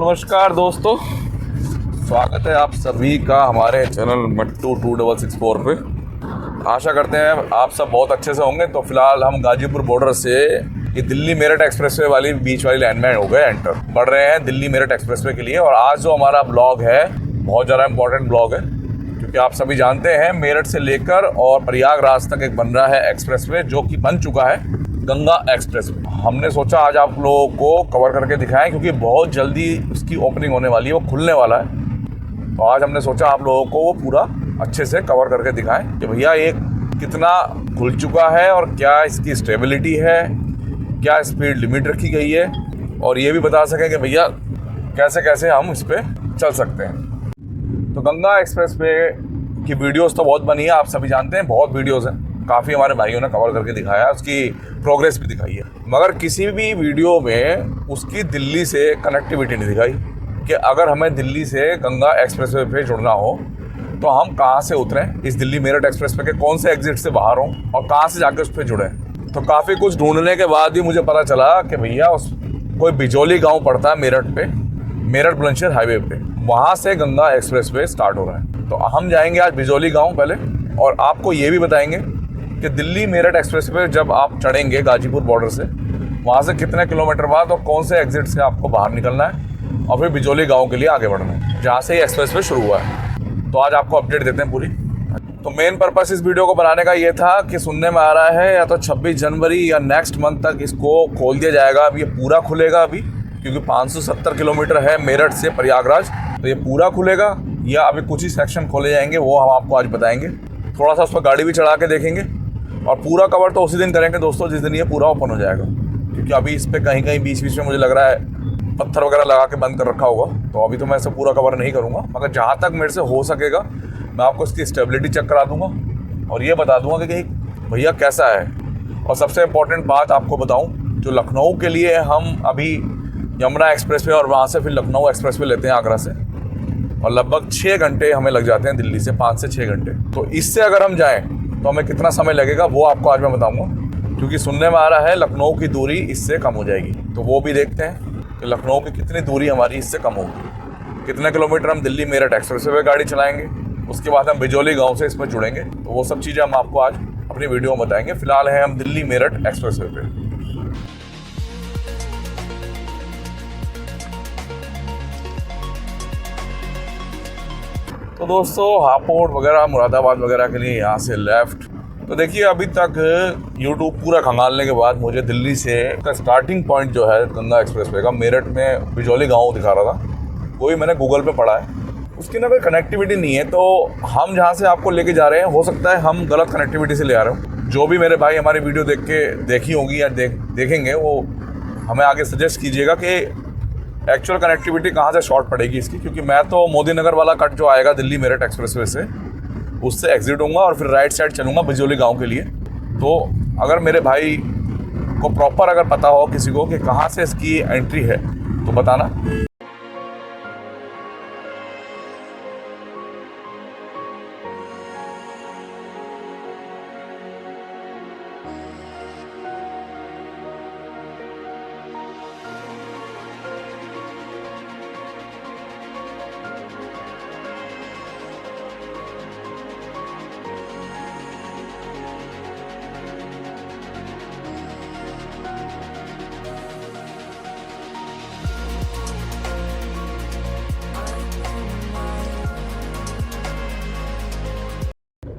नमस्कार दोस्तों, स्वागत है आप सभी का हमारे चैनल मट्टू 2664 पे। आशा करते हैं आप सब बहुत अच्छे से होंगे। तो फिलहाल हम गाजीपुर बॉर्डर से ये दिल्ली मेरठ एक्सप्रेसवे वाली बीच वाली लाइन में हो गए एंटर, बढ़ रहे हैं दिल्ली मेरठ एक्सप्रेसवे के लिए। और आज जो हमारा ब्लॉग है बहुत ज़्यादा इंपॉर्टेंट ब्लॉग है, क्योंकि आप सभी जानते हैं मेरठ से लेकर और प्रयागराज तक एक बन रहा है एक्सप्रेसवे, जो कि बन चुका है गंगा एक्सप्रेसवे। हमने सोचा आज आप लोगों को कवर करके दिखाएं, क्योंकि बहुत जल्दी उसकी ओपनिंग होने वाली है, वो खुलने वाला है। तो आज हमने सोचा आप लोगों को वो पूरा अच्छे से कवर करके दिखाएं कि भैया ये कितना खुल चुका है और क्या इसकी स्टेबिलिटी है, क्या स्पीड लिमिट रखी गई है, और ये भी बता सकें कि भैया कैसे कैसे हम इस पर चल सकते हैं। तो गंगा एक्सप्रेसवे की वीडियोस तो बहुत बनी है, आप सभी जानते हैं, बहुत वीडियोस हैं, काफ़ी हमारे भाइयों ने कवर करके दिखाया, उसकी प्रोग्रेस भी दिखाई है। मगर किसी भी वीडियो में उसकी दिल्ली से कनेक्टिविटी नहीं दिखाई कि अगर हमें दिल्ली से गंगा एक्सप्रेसवे पे जुड़ना हो तो हम कहाँ से उतरें, इस दिल्ली मेरठ एक्सप्रेसवे के कौन से एग्जिट से बाहर हों और कहाँ से जाकर उस पर जुड़ें। तो काफ़ी कुछ ढूंढने के बाद भी मुझे पता चला कि भैया उस कोई बिजौली गाँव पड़ता है मेरठ पे, मेरठ बुलंदशहर हाईवे पे, वहाँ से गंगा एक्सप्रेसवे स्टार्ट हो रहा है। तो हम जाएंगे आज बिजौली गाँव पहले, और आपको ये भी बताएंगे कि दिल्ली मेरठ एक्सप्रेसवे जब आप चढ़ेंगे गाजीपुर बॉर्डर से, वहाँ से कितने किलोमीटर बाद और कौन से एग्जिट से आपको बाहर निकलना है और फिर बिजौली गांव के लिए आगे बढ़ना है, जहाँ से ये एक्सप्रेसवे शुरू हुआ है। तो आज आपको अपडेट देते हैं पूरी। तो मेन पर्पस इस वीडियो को बनाने का ये था कि सुनने में आ रहा है या तो 26 जनवरी या नेक्स्ट मंथ तक इसको खोल दिया जाएगा। अब ये पूरा खुलेगा अभी, क्योंकि 570 किलोमीटर है मेरठ से प्रयागराज, तो ये पूरा खुलेगा या अभी कुछ ही सेक्शन खोले जाएंगे, वो हम आपको आज बताएंगे। थोड़ा सा उस पर गाड़ी भी चढ़ा के देखेंगे, और पूरा कवर तो उसी दिन करेंगे दोस्तों जिस दिन ये पूरा ओपन हो जाएगा, क्योंकि अभी इस पर कहीं कहीं बीच बीच में मुझे लग रहा है पत्थर वगैरह लगा के बंद कर रखा होगा। तो अभी तो मैं इसे पूरा कवर नहीं करूँगा, मगर जहाँ तक मेरे से हो सकेगा मैं आपको इसकी स्टेबिलिटी चेक करा दूँगा और ये बता दूँगा कि भैया कैसा है। और सबसे इम्पोर्टेंट बात आपको बताऊँ, जो लखनऊ के लिए हम अभी यमुना एक्सप्रेसवे और वहाँ से फिर लखनऊ एक्सप्रेसवे लेते हैं आगरा से, और लगभग 6 घंटे हमें लग जाते हैं दिल्ली से, 5 से 6 घंटे। तो इससे अगर हम जाएँ तो हमें कितना समय लगेगा वो आपको आज मैं बताऊंगा, क्योंकि सुनने में आ रहा है लखनऊ की दूरी इससे कम हो जाएगी। तो वो भी देखते हैं कि लखनऊ की कितनी दूरी हमारी इससे कम होगी, कितने किलोमीटर हम दिल्ली मेरठ एक्सप्रेसवे पे गाड़ी चलाएंगे, उसके बाद हम बिजौली गांव से इसमें जुड़ेंगे। तो वो सब चीज़ें हम आपको आज अपनी वीडियो में बताएंगे। फिलहाल है हम दिल्ली मेरठ एक्सप्रेसवे पे। तो दोस्तों हापुड़ वगैरह मुरादाबाद वगैरह के लिए यहाँ से लेफ़्ट। तो देखिए अभी तक YouTube पूरा खंगालने के बाद मुझे दिल्ली से का स्टार्टिंग पॉइंट जो है गंगा एक्सप्रेसवे का मेरठ में बिजौली गांव दिखा रहा था, कोई मैंने गूगल पे पढ़ा है, उसकी ना कोई कनेक्टिविटी नहीं है। तो हम जहाँ से आपको लेके जा रहे हैं हो सकता है हम गलत कनेक्टिविटी से ले आ रहे हो। जो भी मेरे भाई हमारी वीडियो देख के देखी होगी या देखेंगे, वो हमें आगे सजेस्ट कीजिएगा कि एक्चुअल कनेक्टिविटी कहाँ से शॉर्ट पड़ेगी इसकी, क्योंकि मैं तो मोदी नगर वाला कट जो आएगा दिल्ली मेरठ एक्सप्रेसवे से, उससे एग्जिट होऊंगा और फिर राइट साइड चलूँगा बिजौली गांव के लिए। तो अगर मेरे भाई को प्रॉपर अगर पता हो किसी को कि कहाँ से इसकी एंट्री है तो बताना।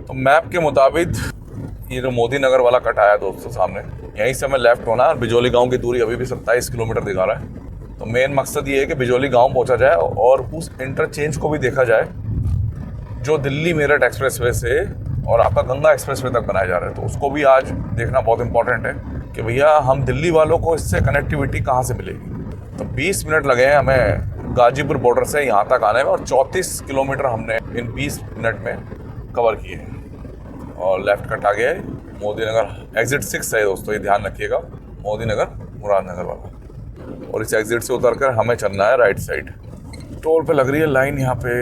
तो मैप के मुताबिक ये जो मोदी नगर वाला कट आया दोस्तों सामने, यहीं से हमें लेफ्ट होना है, और बिजौली गांव की दूरी अभी भी 27 किलोमीटर दिखा रहा है। तो मेन मकसद ये है कि बिजौली गांव पहुंचा जाए और उस इंटरचेंज को भी देखा जाए जो दिल्ली मेरठ एक्सप्रेसवे से और आपका गंगा एक्सप्रेसवे तक बनाया जा रहा है। तो उसको भी आज देखना बहुत इंपॉर्टेंट है कि भैया हम दिल्ली वालों को इससे कनेक्टिविटी कहाँ से मिलेगी। तो 20 मिनट लगे हैं हमें गाजीपुर बॉर्डर से यहाँ तक आने में, और 34 किलोमीटर हमने इन 20 मिनट में कवर किए हैं। और लेफ्ट कट आ गया है मोदी नगर, एग्जिट 6 है दोस्तों, ये ध्यान रखिएगा, मोदी नगर मुरादनगर वाला। और इस एग्जिट से उतरकर हमें चलना है राइट साइड। टोल पे लग रही है लाइन यहाँ पे।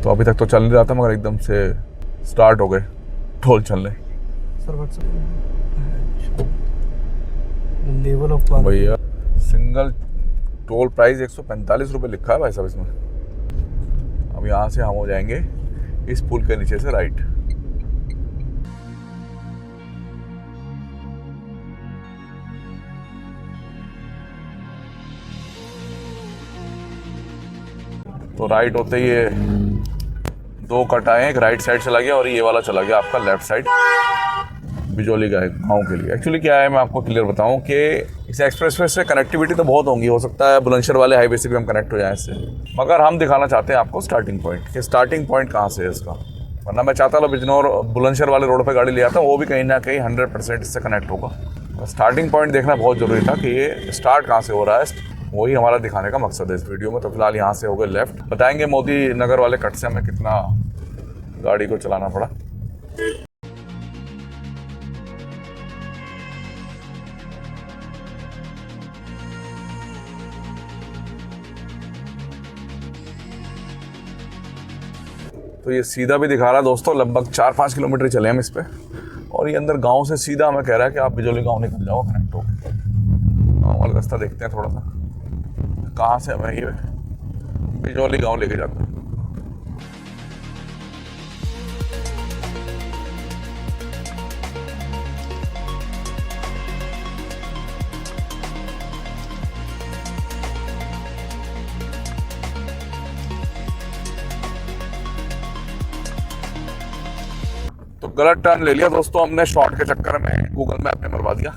तो अभी तक तो चल नहीं रहा था, मगर एकदम से स्टार्ट हो गए टोल चलने। सर लेवल ऑफ भैया सिंगल टोल प्राइस 145 रुपये लिखा है भाई साहब इसमें। अब यहाँ से हम हो जाएंगे इस पुल के नीचे से राइट। तो राइट होते ही ये दो कट आए, एक राइट साइड चला गया और ये वाला चला गया आपका लेफ्ट साइड बिजोली गांव के लिए। एक्चुअली क्या है, मैं आपको क्लियर बताऊं कि इस एक्सप्रेसवे से कनेक्टिविटी तो बहुत होंगी, हो सकता है बुलंदशहर वाले हाईवे से भी हम कनेक्ट हो जाएं इससे, मगर हम दिखाना चाहते हैं आपको स्टार्टिंग पॉइंट कि स्टार्टिंग पॉइंट कहाँ से है इसका। वरना मैं चाहता था बिजनौर बुलंदशहर वाले रोड पर गाड़ी ले आता, वो भी कहीं ना कहीं 100% इससे कनेक्ट होगा। तो स्टार्टिंग पॉइंट देखना बहुत ज़रूरी था कि ये स्टार्ट कहाँ से हो रहा है, वही हमारा दिखाने का मकसद है इस वीडियो में। तो फिलहाल यहाँ से हो गए लेफ्ट, बताएंगे मोदी नगर वाले कट से हमें कितना गाड़ी को चलाना पड़ा। तो ये सीधा भी दिखा रहा है दोस्तों, लगभग 4-5 किलोमीटर चले हम इस पे, और ये अंदर गांव से सीधा हमें कह रहा है कि आप बिजोली गांव निकल जाओ कनेक्ट हो। गाँव वाला रास्ता देखते हैं थोड़ा सा कहाँ से हमें ये बिजोली गांव लेके जाता है। तो गलत टर्न ले लिया दोस्तों हमने, शॉर्ट के चक्कर में गूगल मैप ने मरवा दिया।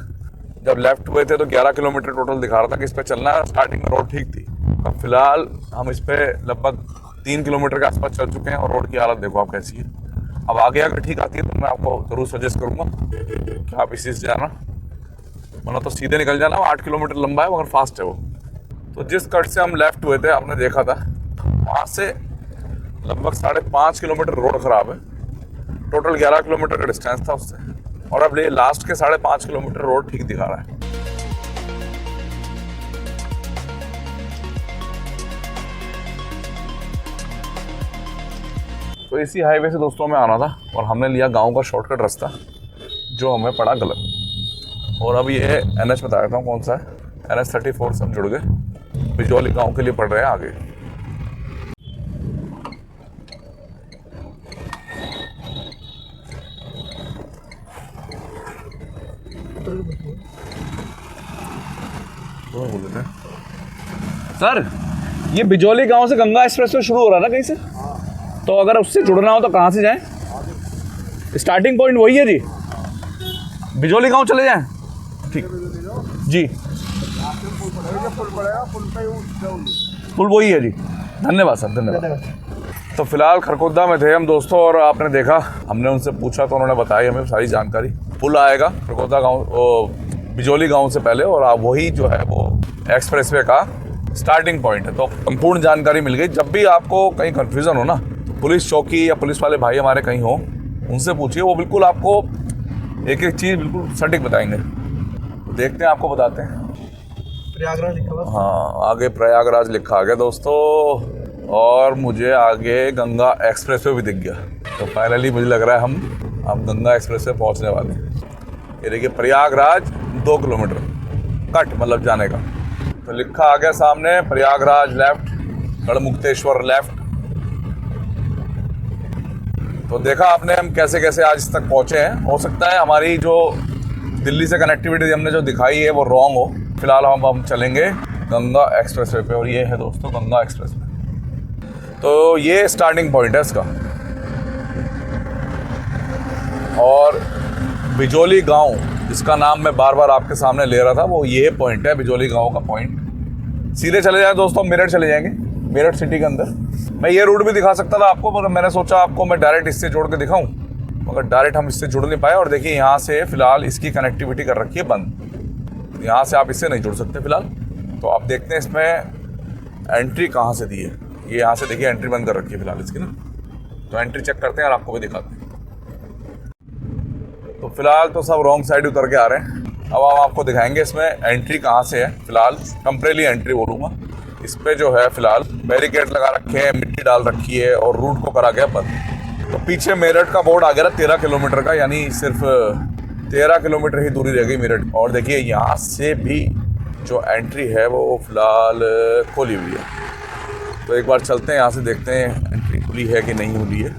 जब लेफ्ट हुए थे तो 11 किलोमीटर टोटल दिखा रहा था कि इस पे चलना है। स्टार्टिंग में रोड ठीक थी, अब फिलहाल हम इस पे लगभग 3 किलोमीटर के आसपास चल चुके हैं और रोड की हालत देखो आप कैसी है। अब आगे अगर ठीक आती है तो मैं आपको जरूर सजेस्ट करूंगा कि आप इसी से जाना, वरना तो सीधे निकल जाना। 8 किलोमीटर लंबा है मगर फास्ट है वो। तो जिस कट से हम लेफ्ट हुए थे आपने देखा था, वहाँ से लगभग 5.5 किलोमीटर रोड खराब है। टोटल 11 किलोमीटर का डिस्टेंस था उससे, और अब ये लास्ट के 5.5 किलोमीटर रोड ठीक दिखा रहा है। तो इसी हाईवे से दोस्तों में आना था और हमने लिया गांव का शॉर्टकट रास्ता, जो हमें पड़ा गलत। और अब ये NH बता देता हूँ कौन सा है, NH 34 से हम जुड़ गए, बिजौली गांव के लिए पड़ रहे हैं आगे। सर ये बिजौली गांव से गंगा एक्सप्रेसवे शुरू हो रहा है ना कहीं से? तो अगर उससे जुड़ना हो तो कहाँ से जाएं? स्टार्टिंग पॉइंट वही है जी, बिजौली गांव चले जाएं? ठीक जी, पुल वही है जी। धन्यवाद सर, धन्यवाद। तो फिलहाल खरकोदा में थे हम दोस्तों, और आपने देखा हमने उनसे पूछा तो उन्होंने बताई हमें सारी जानकारी। पुल आएगा खरकोदा गाँव बिजौली गांव से पहले, और आप वही जो है वो एक्सप्रेसवे का स्टार्टिंग पॉइंट है। तो संपूर्ण जानकारी मिल गई। जब भी आपको कहीं कन्फ्यूज़न हो ना, तो पुलिस चौकी या पुलिस वाले भाई हमारे कहीं हो, उनसे पूछिए, वो बिल्कुल आपको एक एक चीज़ बिल्कुल सटीक बताएंगे। तो देखते हैं, आपको बताते हैं। प्रयागराज लिखा हुआ, हाँ आगे प्रयागराज लिखा आ गया दोस्तों, और मुझे आगे गंगा एक्सप्रेसवे भी दिख गया। तो फाइनली मुझे लग रहा है हम अब गंगा एक्सप्रेसवे पहुँचने वाले हैं। ये देखिए प्रयागराज 2 किलोमीटर कट मतलब जाने का। तो लिखा आ गया सामने प्रयागराज लेफ्ट, गढ़मुक्तेश्वर लेफ्ट। तो देखा आपने हम कैसे कैसे आज तक पहुंचे हैं। हो सकता है हमारी जो दिल्ली से कनेक्टिविटी हमने जो दिखाई है वो रॉन्ग हो। फिलहाल हम चलेंगे गंगा एक्सप्रेसवे पे, और ये है दोस्तों गंगा एक्सप्रेसवे। तो ये स्टार्टिंग पॉइंट है इसका, और बिजौली गांव जिसका नाम मैं बार बार आपके सामने ले रहा था, वो ये पॉइंट है बिजौली गांव का पॉइंट। सीधे चले जाए दोस्तों, मेरठ चले जाएंगे, मेरठ सिटी के अंदर। मैं ये रूट भी दिखा सकता था आपको, मगर मैंने सोचा आपको मैं डायरेक्ट इससे जोड़ के दिखाऊं, मगर डायरेक्ट हम इससे जुड़ नहीं पाए। और देखिए यहाँ से फिलहाल इसकी कनेक्टिविटी कर रखी है बंद, यहाँ से आप इससे नहीं जुड़ सकते फिलहाल। तो आप देखते हैं इसमें एंट्री कहाँ से दी है। ये यहाँ से देखिए एंट्री बंद कर रखी है फिलहाल इसकी ना। तो एंट्री चेक करते हैं और आपको भी दिखाते हैं। तो फिलहाल तो सब रॉन्ग साइड उतर के आ रहे हैं। अब हम आपको दिखाएंगे इसमें एंट्री कहाँ से है। फिलहाल टेम्परेरी एंट्री बोलूँगा। इस पे जो है फिलहाल बैरिकेड लगा रखे हैं, मिट्टी डाल रखी है और रूट को करा गया बंद। तो पीछे मेरठ का बोर्ड आ गया 13 किलोमीटर का, यानी सिर्फ 13 किलोमीटर ही दूरी रह गई मेरठ। और देखिए यहाँ से भी जो एंट्री है वो फिलहाल खोली हुई है। तो एक बार चलते हैं यहाँ से, देखते हैं एंट्री खुली है कि नहीं खुली है।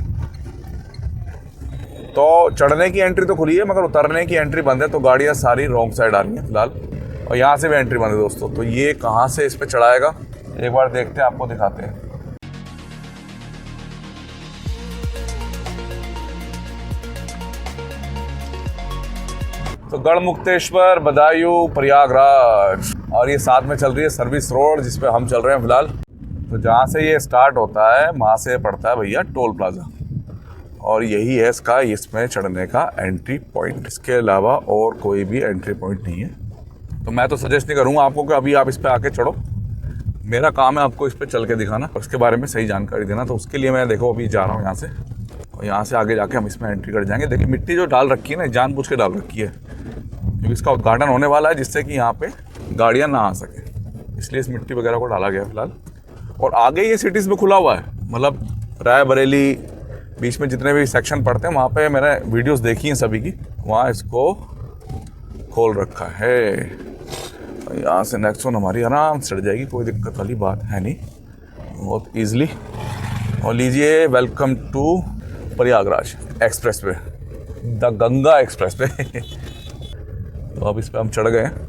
तो चढ़ने की एंट्री तो खुली है मगर उतरने की एंट्री बंद है। तो गाड़ियाँ सारी रॉन्ग साइड आ रही हैं फिलहाल, और यहाँ से भी एंट्री बंद है दोस्तों। तो ये कहाँ से इस पर चढ़ाएगा एक बार देखते हैं, आपको दिखाते हैं। तो गढ़मुक्तेश्वर, बदायूं, प्रयागराज, और ये साथ में चल रही है सर्विस रोड जिस पे हम चल रहे हैं फिलहाल। तो जहाँ से ये स्टार्ट होता है वहाँ से पड़ता है भैया टोल प्लाजा, और यही है इसका इसमें चढ़ने का एंट्री पॉइंट। इसके अलावा और कोई भी एंट्री पॉइंट नहीं है। तो मैं तो सजेस्ट नहीं करूँगा आपको कि अभी आप इस पर आके चढ़ो। मेरा काम है आपको इस पर चल के दिखाना और उसके बारे में सही जानकारी देना। तो उसके लिए मैं देखो अभी जा रहा हूँ यहाँ से, और यहाँ से आगे जाके हम इसमें एंट्री कर जाएंगे। देखिए मिट्टी जो डाल रखी है ना, जानबूझ के डाल रखी है क्योंकि इसका उद्घाटन होने वाला है जिससे कि यहाँ पे गाड़ियाँ ना आ सके, इसलिए इस मिट्टी वगैरह को डाला गया फिलहाल। और आगे ये सिटीज़ में खुला हुआ है, मतलब रायबरेली बीच में जितने भी सेक्शन पड़ते हैं वहाँ पे मैंने वीडियोस देखी हैं सभी की, वहाँ इसको खोल रखा है। यहाँ से नेक्स्ट वन हमारी आराम से चढ़ जाएगी, कोई दिक्कत वाली बात है नहीं, बहुत ईजिली। और लीजिए welcome to Prayagraj expressway, the Ganga expressway. तो अब इस पर हम चढ़ गए हैं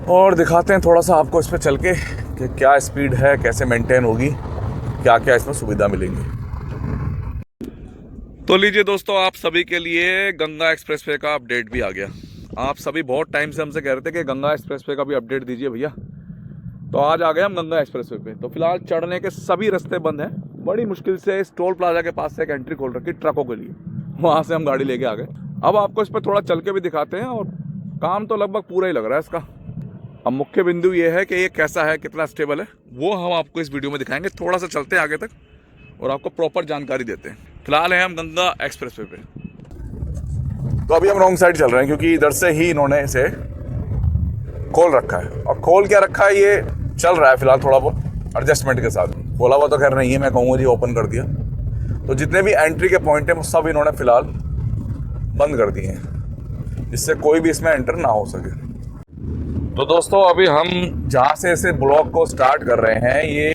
और दिखाते हैं थोड़ा सा आपको इस पर चल के कि क्या स्पीड है, कैसे मेंटेन होगी, क्या क्या इसमें सुविधा मिलेंगी। तो लीजिए दोस्तों, आप सभी के लिए गंगा एक्सप्रेसवे का अपडेट भी आ गया। आप सभी बहुत टाइम से हमसे कह रहे थे कि गंगा एक्सप्रेसवे का भी अपडेट दीजिए भैया। तो आज आ गए हम गंगा एक्सप्रेसवे पे। तो फिलहाल चढ़ने के सभी रास्ते बंद हैं। बड़ी मुश्किल से इस टोल प्लाजा के पास से एक एंट्री खोल रखी ट्रकों के लिए, वहाँ से हम गाड़ी लेके आ गए। अब आपको इस पर थोड़ा चल के भी दिखाते हैं, और काम तो लगभग पूरा ही लग रहा है इसका। अब मुख्य बिंदु ये है कि ये कैसा है, कितना स्टेबल है, वो हम आपको इस वीडियो में दिखाएंगे। थोड़ा सा चलते हैं आगे तक और आपको प्रॉपर जानकारी देते हैं। फिलहाल है हम गंगा एक्सप्रेसवे पे। तो अभी हम रॉन्ग साइड चल रहे हैं क्योंकि इधर से ही इन्होंने इसे खोल रखा है। और खोल क्या रखा है, ये चल रहा है फिलहाल थोड़ा बहुत एडजस्टमेंट के साथ। खोला हुआ तो खैर नहीं है, मैं कहूँगा जी ओपन कर दिया। तो जितने भी एंट्री के पॉइंट हैं वो सब इन्होंने फिलहाल बंद कर दिए हैं, जिससे कोई भी इसमें एंटर ना हो सके। तो दोस्तों अभी हम जहाँ से इसे ब्लॉक को स्टार्ट कर रहे हैं, ये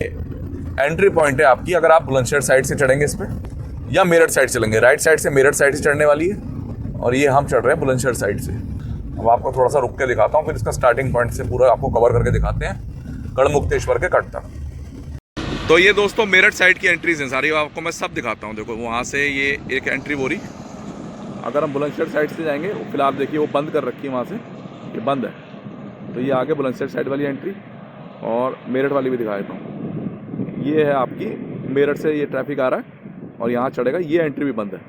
एंट्री पॉइंट है आपकी। अगर आप बुलंदशहर साइड से चढ़ेंगे इस पर या मेरठ साइड चलेंगे, राइट साइड से मेरठ साइड से चढ़ने वाली है, और ये हम चढ़ रहे हैं बुलंदशहर साइड से। अब आपको थोड़ा सा रुक के दिखाता हूँ, फिर इसका स्टार्टिंग पॉइंट से पूरा आपको कवर करके दिखाते हैं गढ़मुक्तेश्वर के कट तक। तो ये दोस्तों मेरठ साइड की एंट्रीज हैं सारी, आपको मैं सब दिखाता हूँ। देखो वहाँ से ये एक एंट्री बोरी, अगर हम बुलंदशहर साइड से जाएंगे फिलहाल देखिए वो बंद कर रखी है, वहाँ से ये बंद है। तो ये आगे बुलंदशहर साइड वाली एंट्री, और मेरठ वाली भी दिखा देता हूँ। ये है आपकी मेरठ से ये ट्रैफिक आ रहा है और यहाँ चढ़ेगा, ये एंट्री भी बंद है।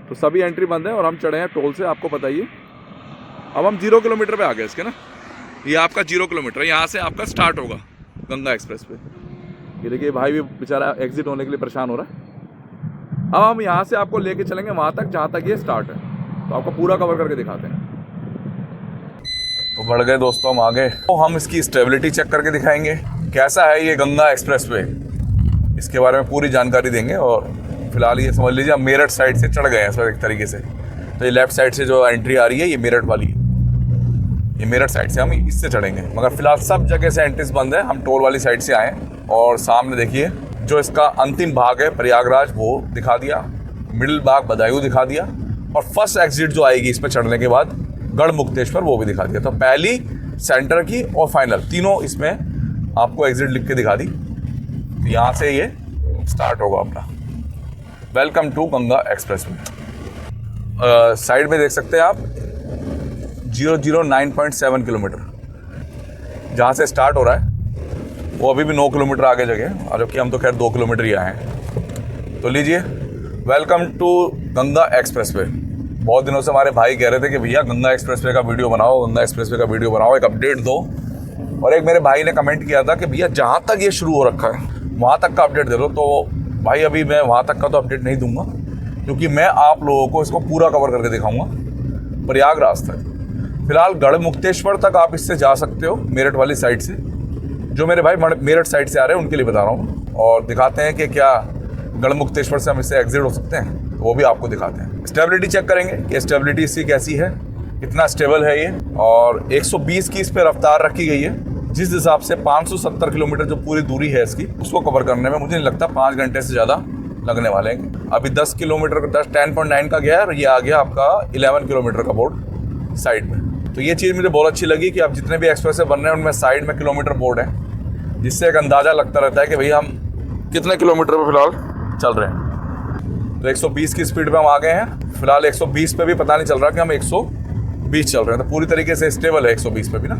तो सभी एंट्री बंद है और हम चढ़े हैं टोल से, आपको बताइए। अब हम 0 किलोमीटर पे आ गए इसके ना, ये आपका 0 किलोमीटर यहाँ से आपका स्टार्ट होगा गंगा एक्सप्रेस पे। ये देखिए भाई भी बेचारा एग्जिट होने के लिए परेशान हो रहा है। अब हम यहाँ से आपको लेके चलेंगे वहाँ तक जहाँ तक ये स्टार्ट है, तो आपको पूरा कवर करके दिखाते हैं। तो बढ़ गए दोस्तों हम आगे। तो हम इसकी स्टेबिलिटी चेक करके दिखाएंगे कैसा है ये गंगा एक्सप्रेस वे, इसके बारे में पूरी जानकारी देंगे। और फिलहाल ये समझ लीजिए हम मेरठ साइड से चढ़ गए हैं इस एक तरीके से। तो ये लेफ्ट साइड से जो एंट्री आ रही है ये मेरठ वाली है, ये मेरठ साइड से हम इससे चढ़ेंगे। मगर फिलहाल सब जगह से एंट्रीज बंद है, हम टोल वाली साइड से आए। और सामने देखिए जो इसका अंतिम भाग है प्रयागराज वो दिखा दिया, मिडिल भाग बदायूं दिखा दिया, और फर्स्ट एग्जिट जो आएगी इस पर चढ़ने के बाद गढ़मुक्तेश्वर वो भी दिखा दिया। तो पहली, सेंटर की और फाइनल तीनों इसमें आपको एग्जिट लिख के दिखा दी। तो यहाँ से ये स्टार्ट होगा अपना welcome to Ganga expressway. Side में देख सकते हैं आप 009.7 किलोमीटर जहाँ से स्टार्ट हो रहा है, वो अभी भी 9 किलोमीटर आगे जगह है, और जबकि हम तो खैर 2 किलोमीटर ही आए हैं। तो लीजिए welcome to Ganga expressway. बहुत दिनों से हमारे भाई कह रहे थे कि भैया गंगा एक्सप्रेसवे का वीडियो बनाओ, गंगा एक्सप्रेसवे का वीडियो बनाओ, एक अपडेट दो। और एक मेरे भाई ने कमेंट किया था कि भैया जहाँ तक ये शुरू हो रखा है वहाँ तक का अपडेट दे दो। तो भाई अभी मैं वहाँ तक का तो अपडेट नहीं दूंगा, क्योंकि मैं आप लोगों को इसको पूरा कवर करके दिखाऊंगा प्रयागराज तक। फिलहाल गढ़मुक्तेश्वर तक आप इससे जा सकते हो मेरठ वाली साइड से। जो मेरे भाई मेरठ साइड से आ रहे हैं उनके लिए बता रहा हूँ, और दिखाते हैं कि क्या गढ़मुक्तेश्वर से हम इससे एग्जिट हो सकते हैं, तो वो भी आपको दिखाते हैं। स्टेबिलिटी चेक करेंगे कि स्टेबिलिटी इसकी कैसी है, कितना स्टेबल है ये। और 120 की इस पर रफ्तार रखी गई है, जिस हिसाब से 570 किलोमीटर जो पूरी दूरी है इसकी, उसको कवर करने में मुझे नहीं लगता 5 घंटे से ज़्यादा लगने वाले हैं। अभी 10 किलोमीटर 10.9 का गया है और ये आ गया आपका 11 किलोमीटर का बोर्ड साइड में। तो ये चीज़ मुझे बहुत अच्छी लगी कि अब जितने भी एक्सप्रेस बन रहे हैं उनमें साइड में किलोमीटर बोर्ड है, जिससे एक अंदाज़ा लगता रहता है कि भैया हम कितने किलोमीटर पर फिलहाल चल रहे हैं। तो 120 की स्पीड पे हम आ गए हैं। फिलहाल 120 पे भी पता नहीं चल रहा कि हम 120 चल रहे हैं, तो पूरी तरीके से स्टेबल है 120 पे भी ना।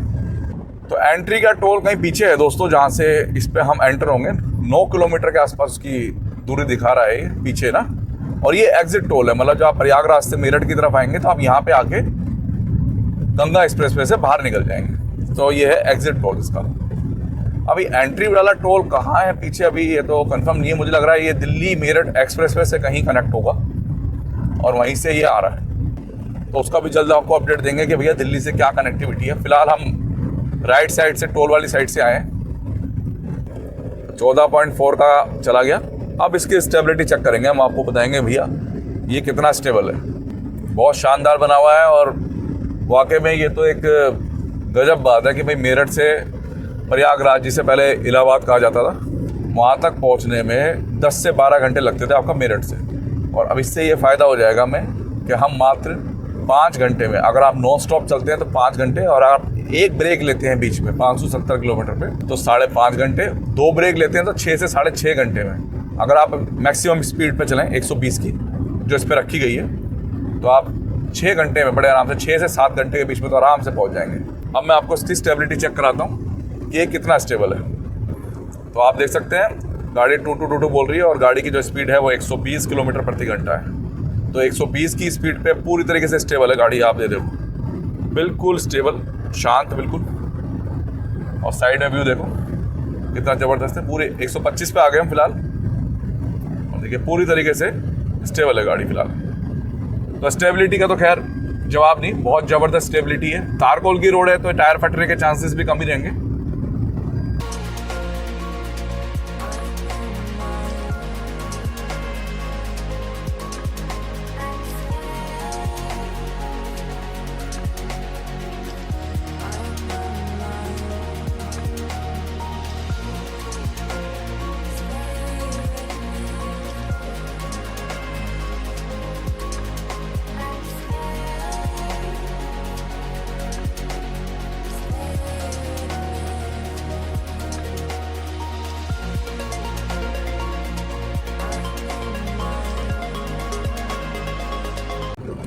तो एंट्री का टोल कहीं पीछे है दोस्तों, जहाँ से इस पे हम एंटर होंगे। 9 किलोमीटर के आसपास की दूरी दिखा रहा है ये पीछे ना। और ये एग्जिट टोल है, मतलब जब आप प्रयागराज से मेरठ की तरफ आएंगे तो आप यहाँ पे आके गंगा एक्सप्रेसवे से बाहर निकल जाएंगे। तो ये है एग्जिट टोल इसका। अभी एंट्री वाला टोल कहाँ है पीछे, अभी ये तो कंफर्म नहीं है। मुझे लग रहा है ये दिल्ली मेरठ एक्सप्रेसवे से कहीं कनेक्ट होगा और वहीं से ये आ रहा है। तो उसका भी जल्द आपको अपडेट देंगे कि भैया दिल्ली से क्या कनेक्टिविटी है। फिलहाल हम राइट साइड से, टोल वाली साइड से आए हैं। 14.4 का चला गया। अब इसकी स्टेबिलिटी चेक करेंगे, हम आपको बताएंगे भैया ये कितना स्टेबल है। बहुत शानदार बना हुआ है और वाकई में ये तो एक गजब बात है कि भाई मेरठ से प्रयागराज, जिसे पहले इलाहाबाद कहा जाता था, वहाँ तक पहुँचने में 10 से 12 घंटे लगते थे आपका मेरठ से। और अब इससे ये फ़ायदा हो जाएगा हमें कि हम मात्र 5 घंटे में, अगर आप नॉन स्टॉप चलते हैं तो 5 घंटे, और आप एक ब्रेक लेते हैं बीच में 570 किलोमीटर पे तो 5.5 घंटे, 2 ब्रेक लेते हैं तो 6 से 6.5 घंटे में। अगर आप मैक्सिमम स्पीड पे चलें 120 की जो इस पर रखी गई है, तो आप 6 घंटे में बड़े आराम से, 6 से 7 घंटे के बीच में तो आराम से पहुँच जाएंगे। अब मैं आपको इसकी स्टेबिलिटी चेक कराता हूँ कि ये कितना स्टेबल है। तो आप देख सकते हैं गाड़ी 2222 बोल रही है और गाड़ी की जो स्पीड है वो 120 किलोमीटर प्रति घंटा है। तो 120 की स्पीड पे पूरी तरीके से स्टेबल है गाड़ी। आप दे देखो, बिल्कुल स्टेबल, शांत बिल्कुल। और साइड में व्यू देखो कितना ज़बरदस्त है। पूरे 125 पे आ गए हम फिलहाल और देखिए पूरी तरीके से स्टेबल है गाड़ी फिलहाल। तो स्टेबिलिटी का तो खैर जवाब नहीं, बहुत ज़बरदस्त स्टेबिलिटी है। तारकोल की रोड है तो टायर फटने के चांसेस भी कम ही रहेंगे।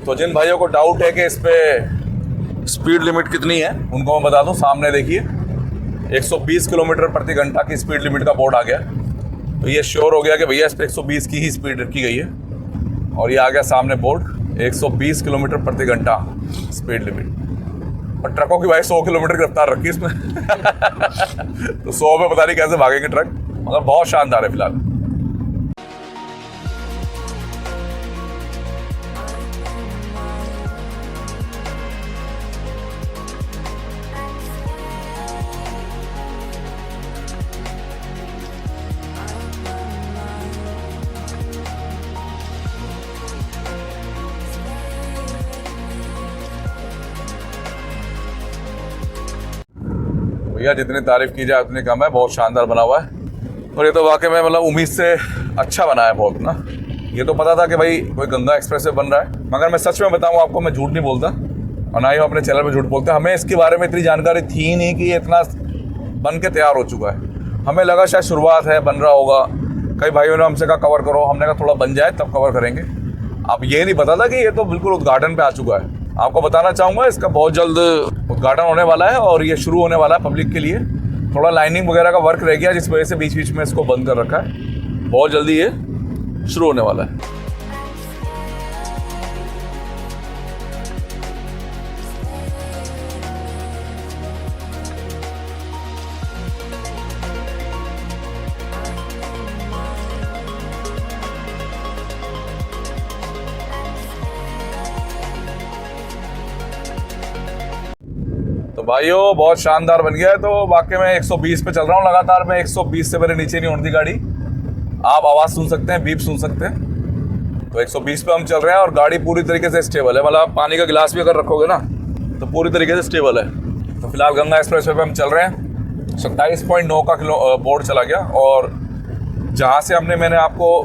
तो जिन भाइयों को डाउट है कि इस पे स्पीड लिमिट कितनी है, उनको मैं बता दूं। सामने देखिए 120 किलोमीटर प्रति घंटा की स्पीड लिमिट का बोर्ड आ गया। तो ये श्योर हो गया कि भैया इस पर 120 की ही स्पीड रखी गई है। और ये आ गया सामने बोर्ड 120 किलोमीटर प्रति घंटा स्पीड लिमिट। और ट्रकों की भाई 100 किलोमीटर की रफ्तार रखी इसमें तो 100 में पता नहीं कैसे भागेंगे ट्रक, मगर बहुत शानदार है फिलहाल। भैया जितनी तारीफ की जाए उतनी कम है, बहुत शानदार बना हुआ है। और ये तो वाकई में मतलब उम्मीद से अच्छा बना है बहुत ना। ये तो पता था कि भाई कोई गंगा एक्सप्रेस वे बन रहा है, मगर मैं सच में बताऊं आपको, मैं झूठ नहीं बोलता और ना ही अपने चैनल पे झूठ बोलता। हमें इसके बारे में इतनी जानकारी थी नहीं कि ये इतना बन के तैयार हो चुका है। हमें लगा शायद शुरुआत है, बन रहा होगा। कई भाइयों ने हमसे कहा कवर करो, हमने कहा थोड़ा बन जाए तब कवर करेंगे। अब ये नहीं पता था कि ये तो बिल्कुल उद्घाटन पे आ चुका है। आपको बताना चाहूँगा इसका बहुत जल्द उद्घाटन होने वाला है और ये शुरू होने वाला है पब्लिक के लिए। थोड़ा लाइनिंग वगैरह का वर्क रह गया जिस वजह से बीच बीच में इसको बंद कर रखा है। बहुत जल्दी ये शुरू होने वाला है। तो भाइयों बहुत शानदार बन गया है। तो वाकई में 120 पे चल रहा हूँ लगातार मैं, 120 से मेरे नीचे नहीं होती गाड़ी। आप आवाज़ सुन सकते हैं, बीप सुन सकते हैं। तो 120 पे हम चल रहे हैं और गाड़ी पूरी तरीके से स्टेबल है, मतलब पानी का गिलास भी अगर रखोगे ना तो पूरी तरीके से स्टेबल है। तो फिलहाल गंगा एक्सप्रेस वे पे हम चल रहे हैं। 27.9 का बोर्ड चला गया और जहाँ से मैंने आपको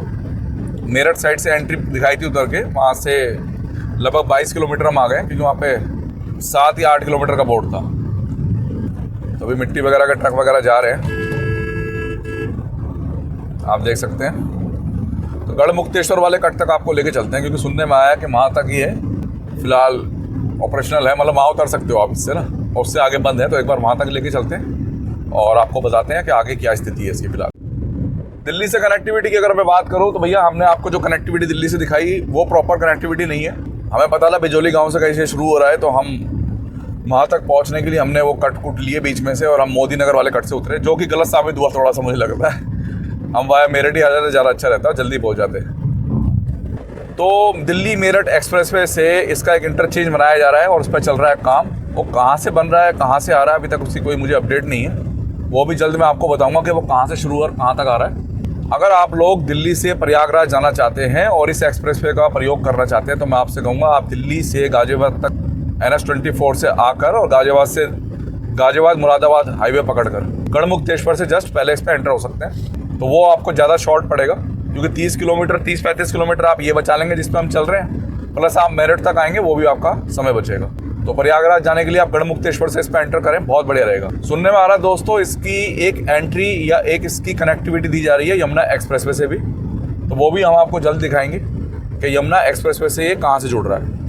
मेरठ साइड से एंट्री दिखाई थी उतर के, वहाँ से लगभग 22 किलोमीटर हम आ गए, क्योंकि वहाँ पे 7 या 8 किलोमीटर का बोर्ड था। तो अभी मिट्टी वगैरह के ट्रक वगैरह जा रहे हैं, आप देख सकते हैं। तो गढ़मुक्तेश्वर वाले कट तक आपको लेके चलते हैं, क्योंकि सुनने में आया कि वहाँ तक ही है फिलहाल ऑपरेशनल है, मतलब वहाँ उतर सकते हो आप इससे ना, और उससे आगे बंद है। तो एक बार वहाँ तक लेके चलते हैं और आपको बताते हैं कि आगे क्या स्थिति है इसकी। फिलहाल दिल्ली से कनेक्टिविटी की अगर मैं बात करूँ तो भैया हमने आपको जो कनेक्टिविटी दिल्ली से दिखाई वो प्रॉपर कनेक्टिविटी नहीं है। हमें पता था बिजौली गाँव से कहीं से शुरू हो रहा है, तो हम वहाँ तक पहुँचने के लिए हमने वो कट कुट लिए बीच में से और हम मोदी नगर वाले कट से उतरे, जो कि गलत साबित हुआ थोड़ा सा मुझे लगता है। हम वाया मेरठ ही आ जाते ज़्यादा अच्छा रहता, जल्दी पहुँच जाते। तो दिल्ली मेरठ एक्सप्रेसवे से इसका एक इंटरचेंज बनाया जा रहा है और उस पर चल रहा है काम। वो कहाँ से बन रहा है, कहाँ से आ रहा है, अभी तक उसकी कोई मुझे अपडेट नहीं है। वो भी जल्द मैं आपको बताऊंगा कि वो कहाँ से शुरू और कहाँ तक आ रहा है। अगर आप लोग दिल्ली से प्रयागराज जाना चाहते हैं और इस एक्सप्रेसवे का प्रयोग करना चाहते हैं तो मैं आपसे कहूँगा आप दिल्ली से गाजियाबाद तक NH-24 से आकर और गाजियाबाद मुरादाबाद हाईवे पकड़कर गढ़मुक्तेश्वर से जस्ट पहले इस पर एंटर हो सकते हैं। तो वो आपको ज़्यादा शॉर्ट पड़ेगा, क्योंकि 30-35 किलोमीटर आप ये बचा लेंगे जिस पर हम चल रहे हैं, प्लस आप मेरठ तक आएंगे, वो भी आपका समय बचेगा। तो प्रयागराज जाने के लिए आप गढ़मुक्तेश्वर से इस पर एंटर करें, बहुत बढ़िया रहेगा। सुनने में आ रहा है दोस्तों इसकी एक एंट्री या एक इसकी कनेक्टिविटी दी जा रही है यमुना एक्सप्रेसवे से भी, तो वो भी हम आपको जल्द दिखाएंगे कि यमुना एक्सप्रेसवे से ये कहाँ से जुड़ रहा है।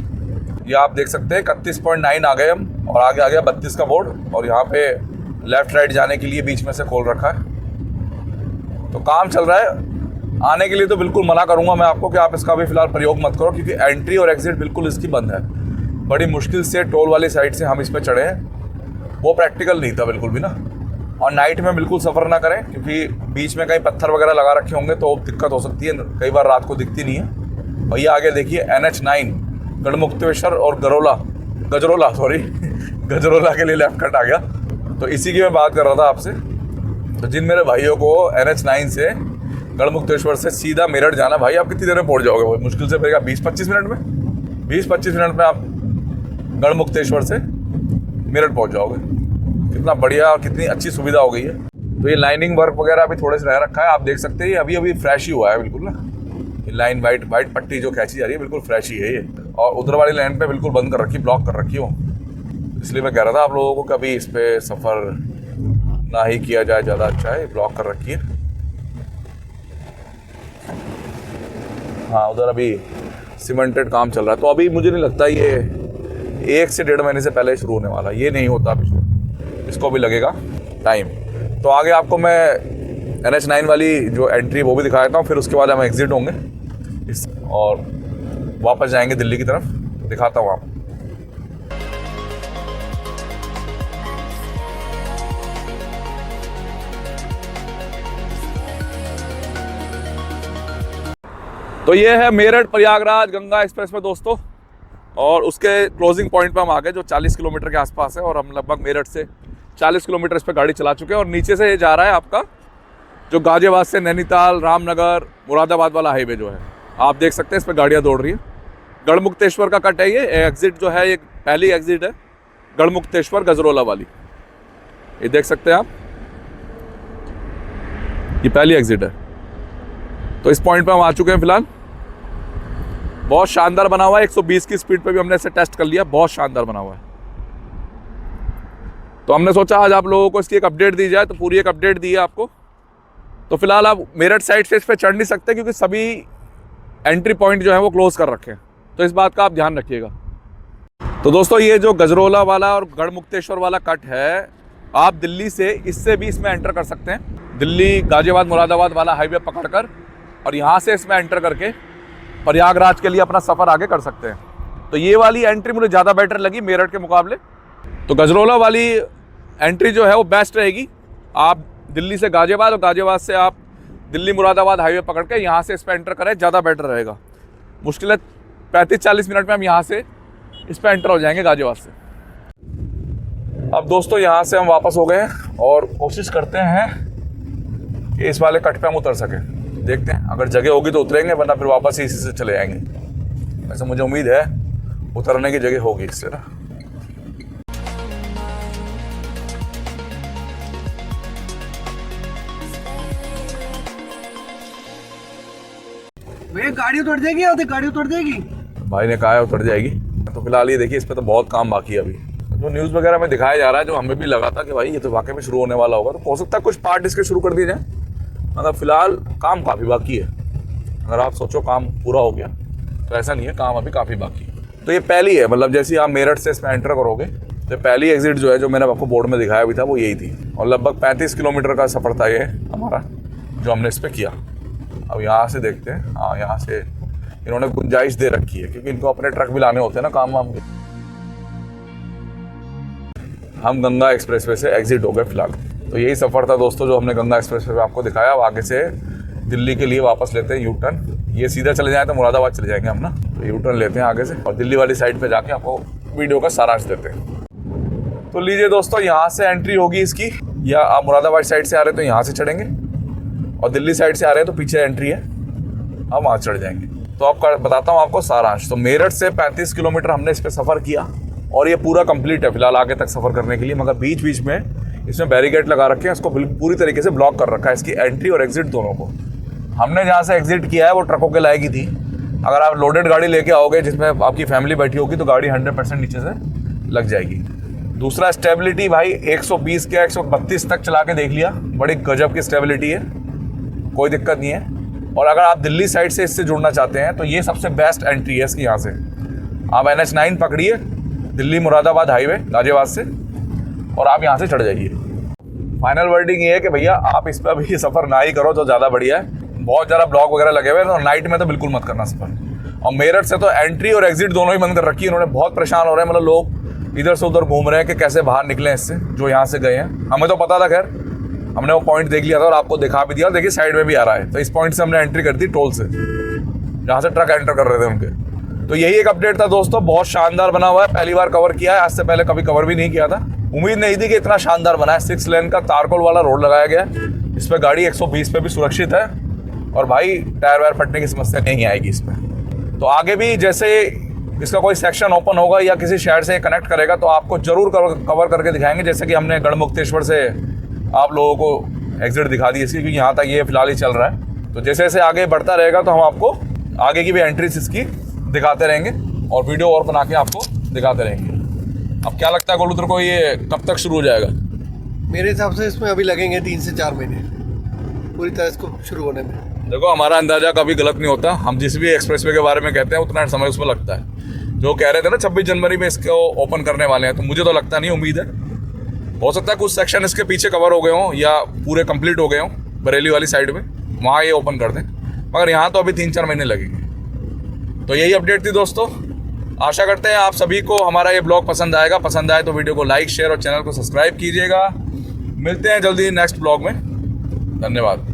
ये आप देख सकते हैं 31.9 आ गए हम और आगे आ गया 32 का बोर्ड, और यहाँ पे लेफ्ट राइट जाने के लिए बीच में से खोल रखा है। तो काम चल रहा है। आने के लिए तो बिल्कुल मना करूँगा मैं आपको कि आप इसका भी फिलहाल प्रयोग मत करो, क्योंकि एंट्री और एग्जिट बिल्कुल इसकी बंद है। बड़ी मुश्किल से टोल वाली साइड से हम इस पर चढ़े हैं, वो प्रैक्टिकल नहीं था बिल्कुल भी ना। और नाइट में बिल्कुल सफ़र ना करें, क्योंकि बीच में कहीं पत्थर वगैरह लगा रखे होंगे तो दिक्कत हो सकती है, कई बार रात को दिखती नहीं है। और ये आगे देखिए NH-9 गढ़मुक्तेश्वर और गजरोला के लिए लेफ्ट कट आ गया। तो इसी की मैं बात कर रहा था आपसे। तो जिन मेरे भाइयों को NH-9 से गढ़मुक्तेश्वर से सीधा मेरठ जाना, भाई आप कितनी देर में पहुंच जाओगे? वो मुश्किल से पड़ेगा 20-25 मिनट में। 20-25 मिनट में आप गढ़मुक्तेश्वर से मेरठ पहुंच जाओगे। कितना बढ़िया और कितनी अच्छी सुविधा हो गई है। तो ये लाइनिंग वर्क वगैरह भी थोड़े से रह रखा है, आप देख सकते हैं। ये अभी फ्रेश ही हुआ है बिल्कुल ना। ये लाइन वाइट पट्टी जो खींची जा रही है बिल्कुल फ्रेश ही है ये, और उधर वाली लाइन पे बिल्कुल बंद कर रखी, ब्लॉक कर रखी हो। इसलिए मैं कह रहा था आप लोगों को कभी इस पर सफ़र ना ही किया जाए, ज़्यादा अच्छा है। ब्लॉक कर रखी है। हाँ, उधर अभी सीमेंटेड काम चल रहा है, तो अभी मुझे नहीं लगता ये 1 से 1.5 महीने से पहले शुरू होने वाला। ये नहीं होता अभी शुरू, इसको भी लगेगा टाइम। तो आगे आपको मैं NH-9 वाली जो एंट्री वो भी दिखा देता हूँ, फिर उसके बाद हम एग्जिट होंगे और वापस जाएंगे दिल्ली की तरफ। दिखाता हूँ आपको। तो ये है मेरठ प्रयागराज गंगा एक्सप्रेस में दोस्तों, और उसके क्लोजिंग पॉइंट पे हम आ गए जो 40 किलोमीटर के आसपास है, और हम लगभग मेरठ से 40 किलोमीटर इस पर गाड़ी चला चुके हैं। और नीचे से ये जा रहा है आपका जो गाजियाबाद से नैनीताल, रामनगर, मुरादाबाद वाला हाईवे जो है, आप देख सकते हैं इस पर गाड़ियाँ दौड़ रही है। गढ़मुक्तेश्वर का कट है ये एग्जिट जो है, ये पहली एग्जिट है गढ़मुक्तेश्वर गजरोला वाली, ये देख सकते हैं आप, ये पहली एग्जिट है। तो इस पॉइंट पे हम आ चुके हैं फिलहाल। बहुत शानदार बना हुआ है, 120 की स्पीड पे भी हमने इसे टेस्ट कर लिया, बहुत शानदार बना हुआ है। तो हमने सोचा आज आप लोगों को इसकी एक अपडेट दी जाए, तो पूरी एक अपडेट दी है आपको। तो फिलहाल आप मेरठ साइड से इस पर चढ़ नहीं सकते, क्योंकि सभी एंट्री पॉइंट जो है वो क्लोज कर रखे हैं, तो इस बात का आप ध्यान रखिएगा। तो दोस्तों ये जो गजरोला वाला और गढ़मुक्तेश्वर वाला कट है, आप दिल्ली से इससे भी इसमें एंटर कर सकते हैं, दिल्ली गाजियाबाद मुरादाबाद वाला हाईवे पकड़कर, और यहाँ से इसमें एंटर करके प्रयागराज के लिए अपना सफ़र आगे कर सकते हैं। तो ये वाली एंट्री मुझे ज़्यादा बेटर लगी मेरठ के मुकाबले। तो गजरोला वाली एंट्री जो है वो बेस्ट रहेगी। आप दिल्ली से गाजियाबाद और गाजियाबाद से आप दिल्ली मुरादाबाद हाईवे पकड़ के यहाँ से इस पर एंटर करें, ज़्यादा बेटर रहेगा। मुश्किल है 35-40 मिनट में हम यहाँ से इस पर एंटर हो जाएंगे गाजियाबाद से। अब दोस्तों यहाँ से हम वापस हो गए हैं और कोशिश करते हैं कि इस वाले कट पे हम उतर सकें। देखते हैं, अगर जगह होगी तो उतरेंगे, वरना फिर वापस ही इसी से चले जाएंगे। वैसे मुझे उम्मीद है उतरने की जगह होगी इससे ना। भैया गाड़ी उतर जाएगी, आते गाड़ी उतर जाएगी। भाई ने कहा है उतर जाएगी। तो फिलहाल ये देखिए, इस पर तो बहुत काम बाकी है अभी। जो न्यूज़ वगैरह में दिखाया जा रहा है, जो हमें भी लगा था कि भाई ये तो वाकई में शुरू होने वाला होगा, तो हो सकता है कुछ पार्ट इसके शुरू कर दिए जाए, मगर फिलहाल काम काफ़ी बाकी है। अगर आप सोचो काम पूरा हो गया, तो ऐसा नहीं है, काम अभी काफ़ी बाकी है। तो ये पहली है, मतलब जैसे आप मेरठ से इसमें एंटर करोगे तो पहली एग्जिट जो है, जो मैंने आपको बोर्ड में दिखाया भी था, वो यही थी। और लगभग 35 किलोमीटर का सफ़र था ये हमारा, जो हमने इस पर किया। अब यहाँ से देखते हैं। हाँ, यहाँ से इन्होंने गुंजाइश दे रखी है, क्योंकि इनको अपने ट्रक भी लाने होते हैं ना काम वाम के। हम गंगा एक्सप्रेसवे से एग्जिट हो गए फिलहाल। तो यही सफ़र था दोस्तों, जो हमने गंगा एक्सप्रेसवे पे आपको दिखाया। अब आगे से दिल्ली के लिए वापस लेते हैं यू टर्न। ये सीधा चले जाए तो मुरादाबाद चले जाएंगे हम ना, तो यू टर्न लेते हैं आगे से, और दिल्ली वाली साइड पे जाके आपको वीडियो का सारांश देते हैं। तो लीजिए दोस्तों, यहाँ से एंट्री होगी इसकी, या आप मुरादाबाद साइड से आ रहे हैं तो यहाँ से चढ़ेंगे, और दिल्ली साइड से आ रहे हैं तो पीछे एंट्री है, आप वहाँ चढ़ जाएंगे। तो आपका बताता हूँ आपको सारांश। तो मेरठ से 35 किलोमीटर हमने इस पर सफ़र किया, और ये पूरा कंप्लीट है फिलहाल आगे तक सफ़र करने के लिए। मगर बीच बीच में इसमें बैरिकेड लगा रखे हैं, इसको पूरी तरीके से ब्लॉक कर रखा है, इसकी एंट्री और एग्जिट दोनों को। हमने जहाँ से एग्जिट किया है वो ट्रकों के लायक ही थी। अगर आप लोडेड गाड़ी लेके आओगे जिसमें आपकी फैमिली बैठी होगी, तो गाड़ी 100% नीचे से लग जाएगी। दूसरा, स्टेबिलिटी भाई 120 के 132 तक चला के देख लिया, बड़ी गजब की स्टेबिलिटी है, कोई दिक्कत नहीं है। और अगर आप दिल्ली साइड से इससे जुड़ना चाहते हैं तो ये सबसे बेस्ट एंट्री है इसकी। यहाँ से आप NH9 पकड़िए, दिल्ली मुरादाबाद हाईवे गाजियाबाद से, और आप यहाँ से चढ़ जाइए। फाइनल वर्डिंग ये है कि भैया आप इस पर अभी ये सफ़र ना ही करो तो ज़्यादा बढ़िया है। बहुत ज़्यादा ब्लॉक वगैरह लगे हुए हैं, तो नाइट में तो बिल्कुल मत करना सफ़र। और मेरठ से तो एंट्री और एग्जिट दोनों ही बंद कर रखी है इन्होंने। बहुत परेशान हो रहे हैं, मतलब लोग इधर से उधर घूम रहे हैं कि कैसे बाहर निकलें इससे, जो यहाँ से गए हैं। हमें तो पता था, खैर हमने वो पॉइंट देख लिया था और आपको दिखा भी दिया। देखिए साइड में भी आ रहा है, तो इस पॉइंट से हमने एंट्री कर दी टोल से, जहाँ से ट्रक एंटर कर रहे थे उनके। तो यही एक अपडेट था दोस्तों, बहुत शानदार बना हुआ है, पहली बार कवर किया है, आज से पहले कभी कवर भी नहीं किया था। उम्मीद नहीं थी कि इतना शानदार बना है। 6 लेन का तारकोल वाला रोड लगाया गया है, इस पर गाड़ी 120 पे भी सुरक्षित है, और भाई टायर वायर फटने की समस्या नहीं आएगी इस पर। तो आगे भी जैसे इसका कोई सेक्शन ओपन होगा या किसी शहर से कनेक्ट करेगा, तो आपको जरूर कवर करके दिखाएंगे। जैसे कि हमने गढ़मुक्तेश्वर से आप लोगों को एग्जिट दिखा दी इसकी, क्योंकि यहाँ तक ये फिलहाल ही चल रहा है। तो जैसे जैसे आगे बढ़ता रहेगा तो हम आपको आगे की भी एंट्रीज इसकी दिखाते रहेंगे, और वीडियो और बना के आपको दिखाते रहेंगे। अब क्या लगता है गोलूत्र को, ये कब तक शुरू हो जाएगा? मेरे हिसाब से इसमें अभी लगेंगे 3 से 4 महीने पूरी तरह इसको शुरू होने में। देखो, हमारा अंदाजा कभी गलत नहीं होता। हम जिस भी एक्सप्रेसवे के बारे में कहते हैं उतना समय उसमें लगता है। जो कह रहे थे ना 26 जनवरी में इसको ओपन करने वाले हैं, तो मुझे तो लगता नहीं, उम्मीद है हो सकता है कुछ सेक्शन इसके पीछे कवर हो गए हों या पूरे कंप्लीट हो गए हों बरेली वाली साइड में, वहाँ ये ओपन कर दें। मगर यहाँ तो अभी 3-4 महीने लगेंगे। तो यही अपडेट थी दोस्तों। आशा करते हैं आप सभी को हमारा ये ब्लॉग पसंद आएगा। पसंद आए तो वीडियो को लाइक, शेयर और चैनल को सब्सक्राइब कीजिएगा। मिलते हैं जल्दी नेक्स्ट ब्लॉग में। धन्यवाद।